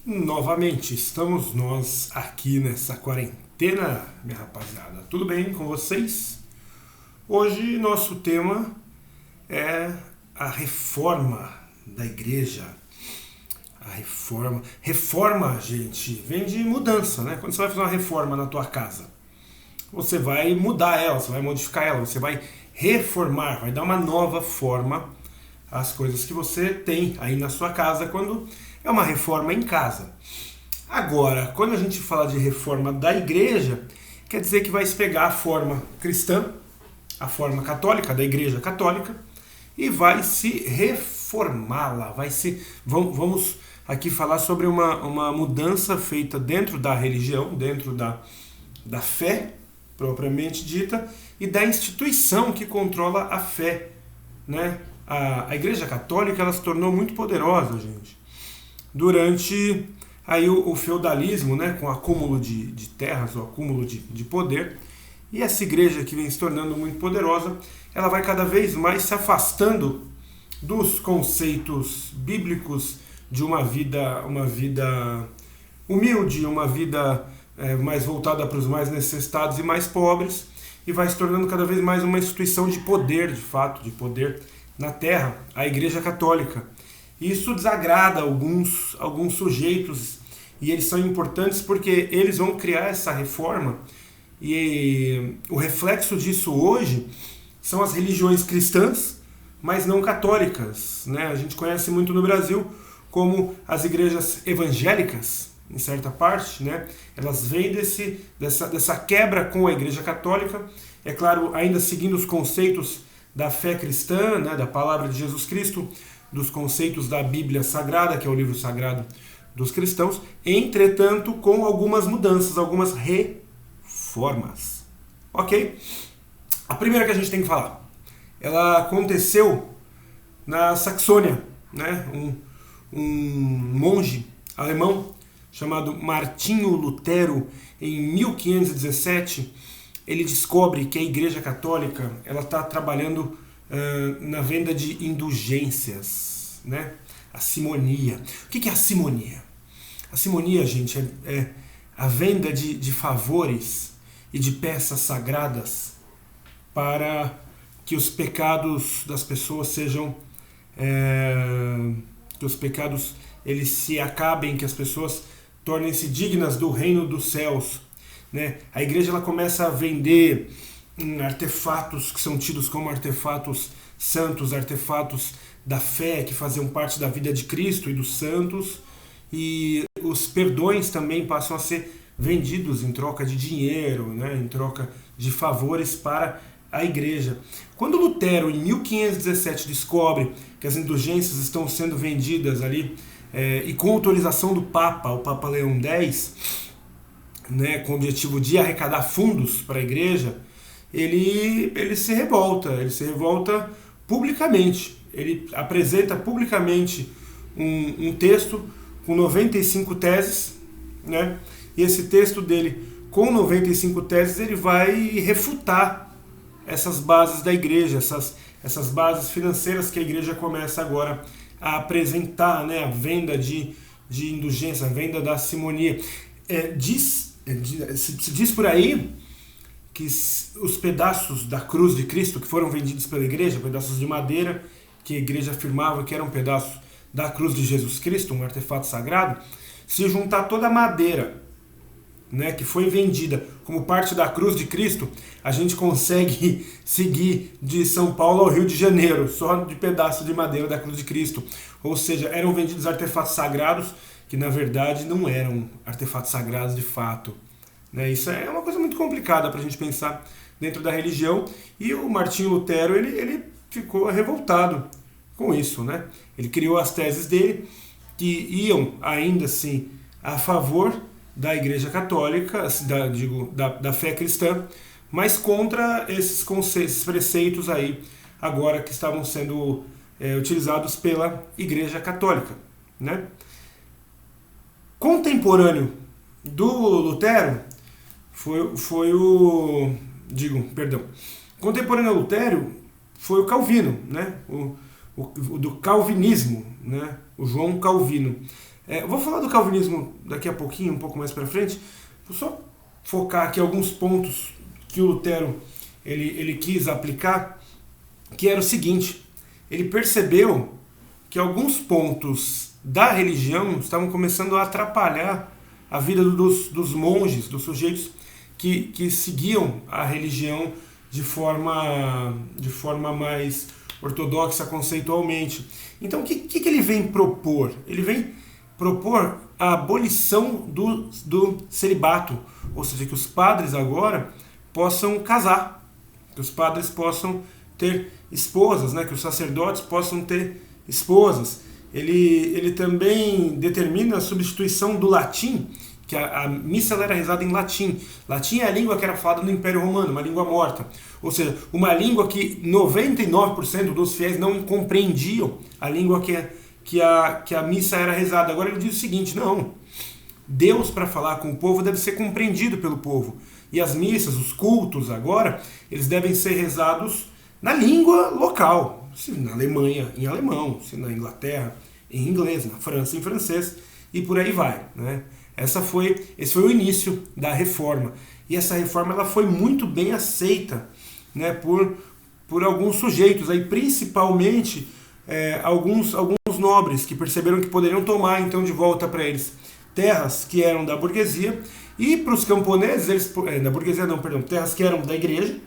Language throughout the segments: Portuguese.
Novamente, estamos nós aqui nessa quarentena, minha rapaziada. Tudo bem com vocês? Hoje nosso tema é a reforma da igreja. A reforma. Reforma, gente, vem de mudança, né? Quando você vai fazer uma reforma na tua casa, você vai mudar ela, você vai modificar ela, você vai reformar, vai dar uma nova forma às coisas que você tem aí na sua casa quando é uma reforma em casa. Agora, quando a gente fala de reforma da igreja, quer dizer que vai se pegar a forma cristã, a forma católica, da igreja católica, e vai se reformá-la. Vamos aqui falar sobre uma mudança feita dentro da religião, dentro da fé propriamente dita, e da instituição que controla a fé, né? A Igreja Católica ela se tornou muito poderosa, gente, durante aí o feudalismo, né, com o acúmulo de terras, o acúmulo de poder, e essa igreja que vem se tornando muito poderosa, ela vai cada vez mais se afastando dos conceitos bíblicos de uma vida humilde, uma vida mais voltada para os mais necessitados e mais pobres, e vai se tornando cada vez mais uma instituição de poder, de fato, de poder na terra, a Igreja Católica. Isso desagrada alguns sujeitos, e eles são importantes porque eles vão criar essa reforma, e o reflexo disso hoje são as religiões cristãs, mas não católicas, né? A gente conhece muito no Brasil como as igrejas evangélicas, em certa parte, né? Elas vêm dessa quebra com a Igreja Católica, é claro, ainda seguindo os conceitos da fé cristã, né, da palavra de Jesus Cristo, dos conceitos da Bíblia Sagrada, que é o livro sagrado dos cristãos, entretanto com algumas mudanças, algumas reformas. Ok? A primeira que a gente tem que falar, ela aconteceu na Saxônia, né? Um monge alemão chamado Martinho Lutero, em 1517, ele descobre que a Igreja Católica ela está trabalhando na venda de indulgências, né? A simonia. O que é a simonia? A simonia, gente, é a venda de favores e de peças sagradas para que os pecados das pessoas sejam que os pecados eles se acabem, que as pessoas tornem-se dignas do reino dos céus, né? A igreja ela começa a vender artefatos que são tidos como artefatos santos, artefatos da fé que faziam parte da vida de Cristo e dos santos, e os perdões também passam a ser vendidos em troca de dinheiro, né? Em troca de favores para a igreja. Quando Lutero, em 1517, descobre que as indulgências estão sendo vendidas ali, e com autorização do Papa, o Papa Leão X, né, com o objetivo de arrecadar fundos para a igreja, ele se revolta publicamente. Ele apresenta publicamente um texto com 95 teses, né, e esse texto dele, com 95 teses, ele vai refutar essas bases da igreja, essas bases financeiras que a igreja começa agora a apresentar, né, a venda de indulgência, a venda da simonia. Se diz por aí que os pedaços da cruz de Cristo que foram vendidos pela igreja, pedaços de madeira que a igreja afirmava que eram pedaços da cruz de Jesus Cristo, um artefato sagrado, se juntar toda a madeira, né, que foi vendida como parte da cruz de Cristo, a gente consegue seguir de São Paulo ao Rio de Janeiro, só de pedaço de madeira da cruz de Cristo. Ou seja, eram vendidos artefatos sagrados que na verdade não eram artefatos sagrados de fato, né? Isso é uma coisa muito complicada para a gente pensar dentro da religião, e o Martinho Lutero ele ficou revoltado com isso, né? Ele criou as teses dele que iam ainda assim a favor da Igreja Católica, da fé cristã, mas contra esses conceitos, esses preceitos aí agora que estavam sendo utilizados pela Igreja Católica, né? Contemporâneo do Lutero contemporâneo a Lutero foi o Calvino, né? O do calvinismo, né? O João Calvino. Eu vou falar do calvinismo daqui a pouquinho, um pouco mais para frente. Vou só focar aqui alguns pontos que o Lutero ele quis aplicar, que era o seguinte: ele percebeu que alguns pontos da religião estavam começando a atrapalhar a vida dos monges, dos sujeitos que seguiam a religião de forma mais ortodoxa conceitualmente. Então, o que ele vem propor? Ele vem propor a abolição do celibato, ou seja, que os padres agora possam casar, que os padres possam ter esposas, né? Que os sacerdotes possam ter esposas. Ele também determina a substituição do latim, que a missa era rezada em latim. Latim é a língua que era falada no Império Romano, uma língua morta. Ou seja, uma língua que 99% dos fiéis não compreendiam, a língua que a missa era rezada. Agora ele diz o seguinte: não, Deus, para falar com o povo, deve ser compreendido pelo povo. E as missas, os cultos agora, eles devem ser rezados na língua local. Se na Alemanha, em alemão; se na Inglaterra, em inglês; na França, em francês, e por aí vai, né? Esse foi o início da reforma. E essa reforma ela foi muito bem aceita, né, por alguns sujeitos, aí, principalmente alguns nobres que perceberam que poderiam tomar então de volta para eles terras que eram da burguesia, e para os camponeses, da burguesia não, perdão, terras que eram da igreja,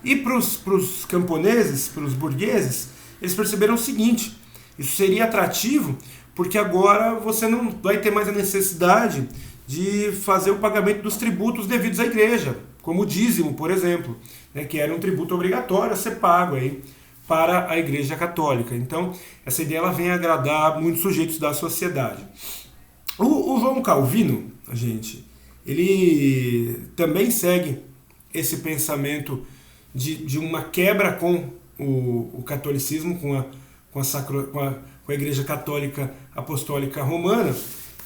e para os camponeses, para os burgueses, eles perceberam o seguinte: isso seria atrativo porque agora você não vai ter mais a necessidade de fazer o pagamento dos tributos devidos à igreja, como o dízimo, por exemplo, né, que era um tributo obrigatório a ser pago aí para a Igreja Católica. Então, essa ideia ela vem agradar muitos sujeitos da sociedade. O João Calvino, gente, ele também segue esse pensamento de uma quebra com o catolicismo, com a Igreja Católica Apostólica Romana,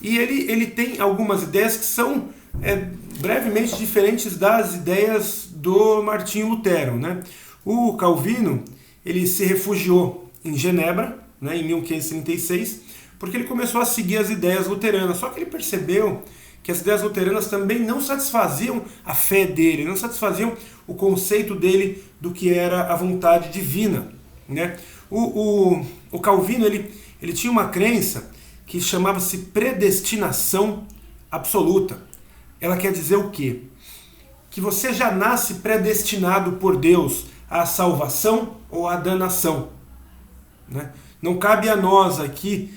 e ele tem algumas ideias que são brevemente diferentes das ideias do Martinho Lutero, né? O Calvino ele se refugiou em Genebra, né, em 1536, porque ele começou a seguir as ideias luteranas, só que ele percebeu que as ideias luteranas também não satisfaziam a fé dele, não satisfaziam o conceito dele do que era a vontade divina, né? O Calvino ele tinha uma crença que chamava-se predestinação absoluta. Ela quer dizer o quê? Que você já nasce predestinado por Deus à salvação ou à danação, né? Não cabe a nós aqui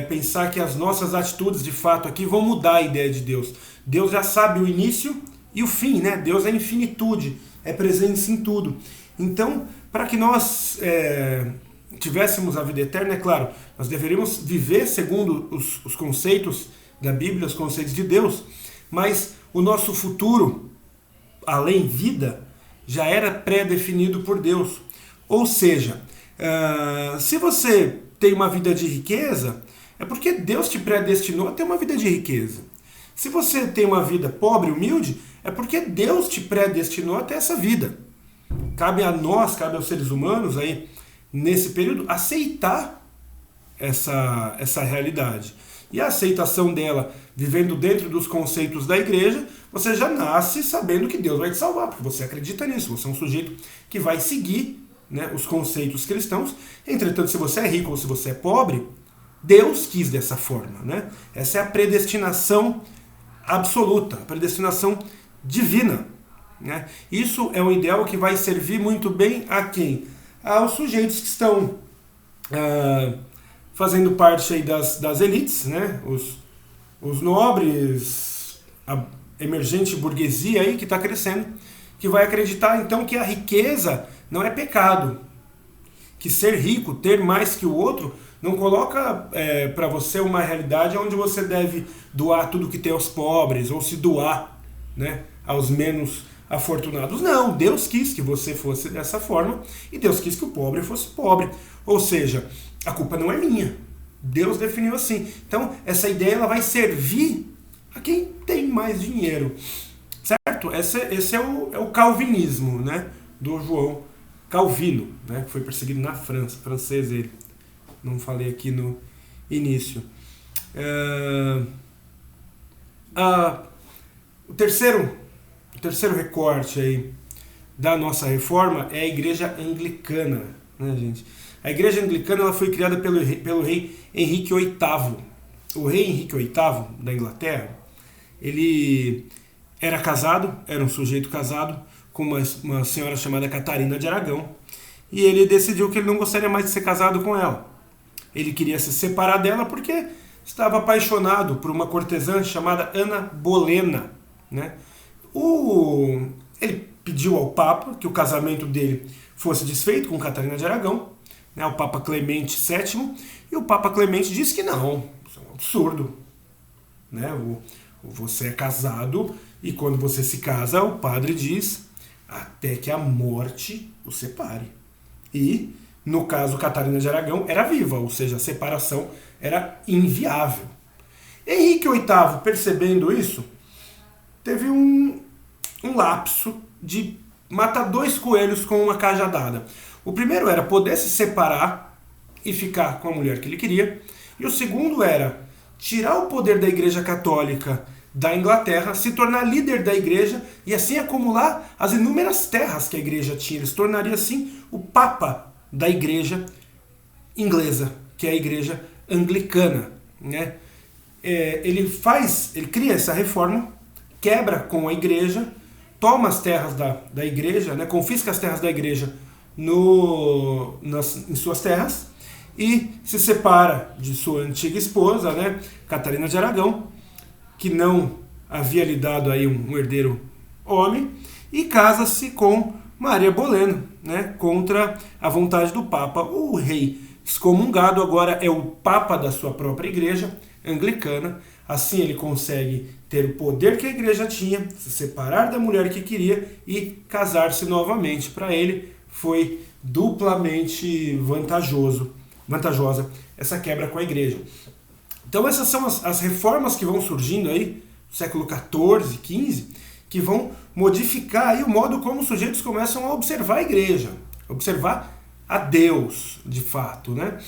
pensar que as nossas atitudes de fato aqui vão mudar a ideia de Deus. Deus já sabe o início e o fim, né? Deus é infinitude, é presença em tudo. Então, para que nós tivéssemos a vida eterna, é claro, nós deveríamos viver segundo os conceitos da Bíblia, os conceitos de Deus, mas o nosso futuro, além vida, já era pré-definido por Deus. Ou seja, se você tem uma vida de riqueza, é porque Deus te predestinou a ter uma vida de riqueza. Se você tem uma vida pobre, humilde, é porque Deus te predestinou a ter essa vida. Cabe a nós, cabe aos seres humanos aí, nesse período, aceitar essa realidade. E a aceitação dela, vivendo dentro dos conceitos da igreja, você já nasce sabendo que Deus vai te salvar, porque você acredita nisso, você é um sujeito que vai seguir, né, os conceitos cristãos. Entretanto, se você é rico ou se você é pobre, Deus quis dessa forma, né? Essa é a predestinação absoluta, a predestinação divina, né? Isso é um ideal que vai servir muito bem a quem? Aos sujeitos que estão fazendo parte aí das elites, né? Os nobres, a emergente burguesia aí que está crescendo, que vai acreditar então que a riqueza não é pecado, que ser rico, ter mais que o outro, não coloca para você uma realidade onde você deve doar tudo que tem aos pobres, ou se doar, né, aos menos afortunados. Não, Deus quis que você fosse dessa forma, e Deus quis que o pobre fosse pobre. Ou seja, a culpa não é minha, Deus definiu assim. Então, essa ideia ela vai servir a quem tem mais dinheiro, certo? Esse é o calvinismo, né, do João Calvino, né, que foi perseguido na França, francês ele. Não falei aqui no início. O terceiro recorte aí da nossa reforma é a Igreja Anglicana, né, gente? A Igreja Anglicana ela foi criada pelo rei Henrique VIII. O rei Henrique VIII da Inglaterra, ele era um sujeito casado com uma senhora chamada Catarina de Aragão, e ele decidiu que ele não gostaria mais de ser casado com ela. Ele queria se separar dela porque estava apaixonado por uma cortesã chamada Ana Bolena, né? Ele pediu ao Papa que o casamento dele fosse desfeito com Catarina de Aragão, né, o Papa Clemente VII, e o Papa Clemente disse que não, isso é um absurdo. Né? Você é casado e quando você se casa, o padre diz até que a morte o separe. E, no caso, Catarina de Aragão era viva, ou seja, a separação era inviável. Henrique VIII, percebendo isso, teve um lapso de matar 2 coelhos com uma cajadada. O primeiro era poder se separar e ficar com a mulher que ele queria, e o segundo era tirar o poder da Igreja Católica da Inglaterra, se tornar líder da Igreja e assim acumular as inúmeras terras que a Igreja tinha. Ele se tornaria assim o Papa da Igreja inglesa, que é a Igreja Anglicana, né? Ele cria essa reforma, quebra com a Igreja, toma as terras da Igreja, né? Confisca as terras da Igreja em suas terras e se separa de sua antiga esposa, né, Catarina de Aragão, que não havia lhe dado aí um herdeiro homem, e casa-se com Maria Bolena, né, contra a vontade do Papa. O rei excomungado agora é o Papa da sua própria igreja anglicana. Assim ele consegue ter o poder que a igreja tinha, se separar da mulher que queria e casar-se novamente. Para ele foi duplamente vantajosa essa quebra com a igreja. Então essas são as reformas que vão surgindo aí no século XIV, XV, que vão modificar aí o modo como os sujeitos começam a observar a igreja, observar a Deus, de fato, né?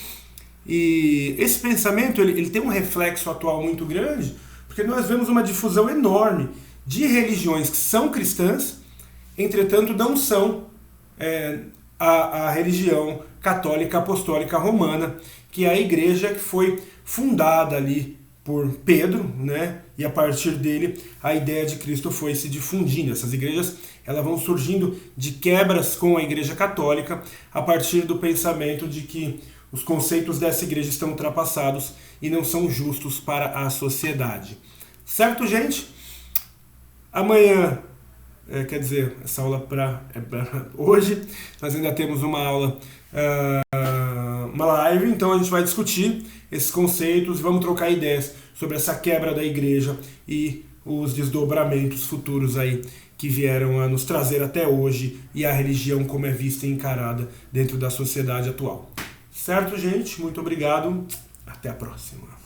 E esse pensamento ele tem um reflexo atual muito grande, porque nós vemos uma difusão enorme de religiões que são cristãs, entretanto não são a religião católica apostólica romana, que é a igreja que foi fundada ali por Pedro, né? E a partir dele a ideia de Cristo foi se difundindo. Essas igrejas elas vão surgindo de quebras com a igreja católica a partir do pensamento de que os conceitos dessa igreja estão ultrapassados e não são justos para a sociedade. Certo, gente? Amanhã, quer dizer, essa aula é para hoje, nós ainda temos uma aula, uma live, então a gente vai discutir esses conceitos e vamos trocar ideias sobre essa quebra da igreja e os desdobramentos futuros aí que vieram a nos trazer até hoje e a religião como é vista e encarada dentro da sociedade atual. Certo, gente? Muito obrigado. Até a próxima.